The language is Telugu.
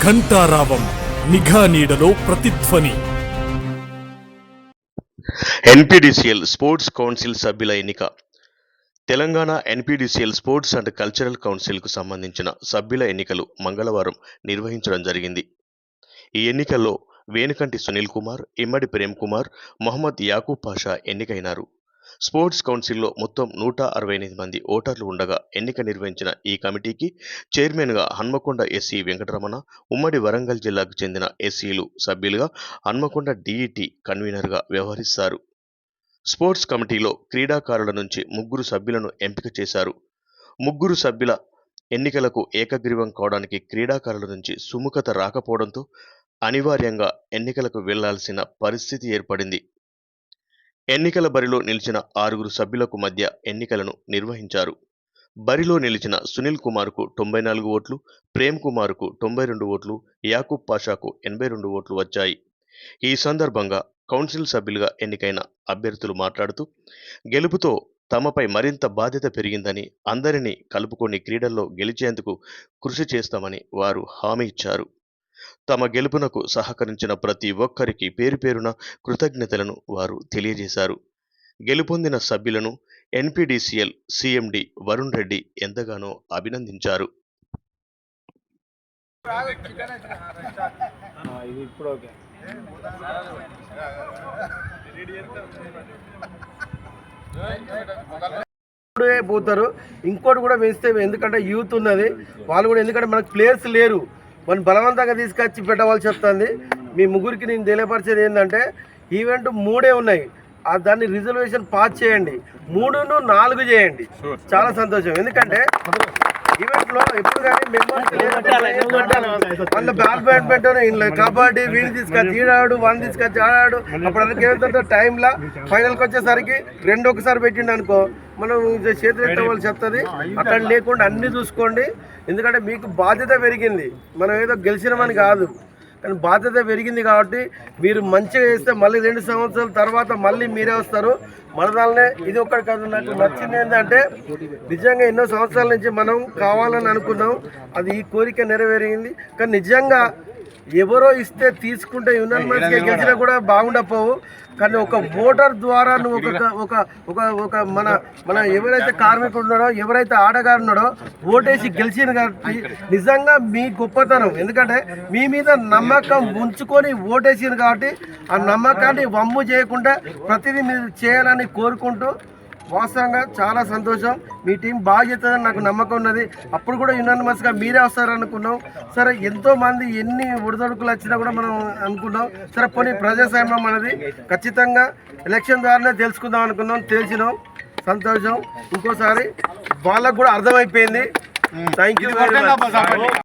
ఘంటారావం నిఘా నీడలో ప్రతిధ్వని. ఎన్పీడీసీఎల్ స్పోర్ట్స్ కౌన్సిల్ సభ్యుల ఎన్నిక. Telangana N P D C L sports and cultural కౌన్సిల్కు సంబంధించిన సభ్యుల ఎన్నికలు మంగళవారం నిర్వహించడం జరిగింది. ఈ ఎన్నికల్లో వేనుకంటి సునీల్ కుమార్, ఇమ్మడి ప్రేమ్ కుమార్, మొహమ్మద్ యాకూబ్ పాషా ఎన్నికైనారు. స్పోర్ట్స్ కౌన్సిల్లో మొత్తం 168 మంది ఓటర్లు ఉండగా ఎన్నిక నిర్వహించిన ఈ కమిటీకి చైర్మన్గా హన్మకొండ ఎస్సీ వెంకటరమణ, ఉమ్మడి వరంగల్ జిల్లాకు చెందిన ఎస్సీలు సభ్యులుగా, హన్మకొండ డీఈటీ కన్వీనర్గా వ్యవహరిస్తారు. స్పోర్ట్స్ కమిటీలో క్రీడాకారుల నుంచి 3 సభ్యులను ఎంపిక చేశారు. 3 సభ్యుల ఎన్నికలకు ఏకగ్రీవం కావడానికి క్రీడాకారుల నుంచి సుముఖత రాకపోవడంతో అనివార్యంగా ఎన్నికలకు వెళ్లాల్సిన పరిస్థితి ఏర్పడింది. ఎన్నికల బరిలో నిలిచిన 6 సభ్యులకు మధ్య ఎన్నికలను నిర్వహించారు. బరిలో నిలిచిన సునీల్ కుమార్కు 94 ఓట్లు, ప్రేమ్ కుమార్కు 92 ఓట్లు, యాకూబ్ పాషాకు 82 ఓట్లు వచ్చాయి. ఈ సందర్భంగా కౌన్సిల్ సభ్యులుగా ఎన్నికైన అభ్యర్థులు మాట్లాడుతూ, గెలుపుతో తమపై మరింత బాధ్యత పెరిగిందని, అందరినీ కలుపుకొని క్రీడల్లో గెలిచేందుకు కృషి చేస్తామని వారు హామీ ఇచ్చారు. తమ గెలుపునకు సహకరించిన ప్రతి ఒక్కరికి పేరుపేరున కృతజ్ఞతలను వారు తెలియజేశారు. గెలుపొందిన సభ్యులను ఎన్పీడీసీఎల్ సీఎండీ వరుణ్ రెడ్డి ఎంతగానో అభినందించారు. పోతారు ఇంకోటి కూడా వేస్తే, ఎందుకంటే యూత్ ఉన్నది వాళ్ళు కూడా, ఎందుకంటే మనకు ప్లేయర్స్ లేరు, మనం బలవంతంగా తీసుకొచ్చి పెట్టవలసి వస్తుంది. మీ ముగ్గురికి నేను తెలియపరిచేది ఏంటంటే, ఈవెంట్ 3 ఉన్నాయి, దాన్ని రిజర్వేషన్ పాస్ చేయండి, 3ను 4 చేయండి, చాలా సంతోషం. ఎందుకంటే ఈవెంట్లో ఎప్పుడు కానీ మెంబర్స్ వాళ్ళ బ్యాడ్మింటన్ ఇలా కబడ్డీ వీళ్ళు తీసుకొచ్చి ఈడాడు, వన్ తీసుకొచ్చి ఆడాడు, అప్పుడు అందుకే ఏమిటంటే టైంలో ఫైనల్కి వచ్చేసరికి 2 ఒకసారి పెట్టిండు అనుకో, మనం చేతులు ఎత్తవలసి వస్తుంది. అక్కడ లేకుండా అన్నీ చూసుకోండి, ఎందుకంటే మీకు బాధ్యత పెరిగింది. మనం ఏదో గెలిచినామని కాదు, కానీ బాధ్యత పెరిగింది కాబట్టి మీరు మంచిగా చేస్తే మళ్ళీ 2 సంవత్సరాల తర్వాత మళ్ళీ మీరే వస్తారు. మనదాలనే ఇది ఒక్కటి కాదు, నాకు నచ్చింది ఏంటంటే, నిజంగా ఎన్నో సంవత్సరాల నుంచి మనం కావాలని అనుకున్నాం, అది ఈ కోరిక నెరవేరింది. కానీ నిజంగా ఎవరో ఇస్తే తీసుకుంటే యునానిమస్గా గెలిచినా కూడా బాగుండపోవు, కానీ ఒక ఓటర్ ద్వారా నువ్వు ఒక మన ఎవరైతే కార్మికుడు ఉన్నాడో, ఎవరైతే ఆడగారు ఉన్నాడో ఓటేసి గెలిచిన కాబట్టి నిజంగా మీ గొప్పతనం. ఎందుకంటే మీ మీద నమ్మకం ఉంచుకొని ఓటేసింది కాబట్టి ఆ నమ్మకాన్ని వమ్ము చేయకుండా ప్రతిదీ మీరు చేయాలని కోరుకుంటూ, వాస్తవంగా చాలా సంతోషం. మీ టీం బాగా చేస్తుందని నాకు నమ్మకం ఉన్నది. అప్పుడు కూడా యునానిమస్గా మీరే వస్తారనుకున్నాం. సరే, ఎంతోమంది ఎన్ని ఒడిదొడుకులు వచ్చినా కూడా మనం అనుకున్నాం, సరే పోనీ ప్రజాస్వామ్యం అనేది ఖచ్చితంగా ఎలక్షన్ ద్వారానే తెలుసుకుందాం అనుకున్నాం, తెలిసినాం, సంతోషం. ఇంకోసారి వాళ్ళకు కూడా అర్థమైపోయింది. Thank you very much.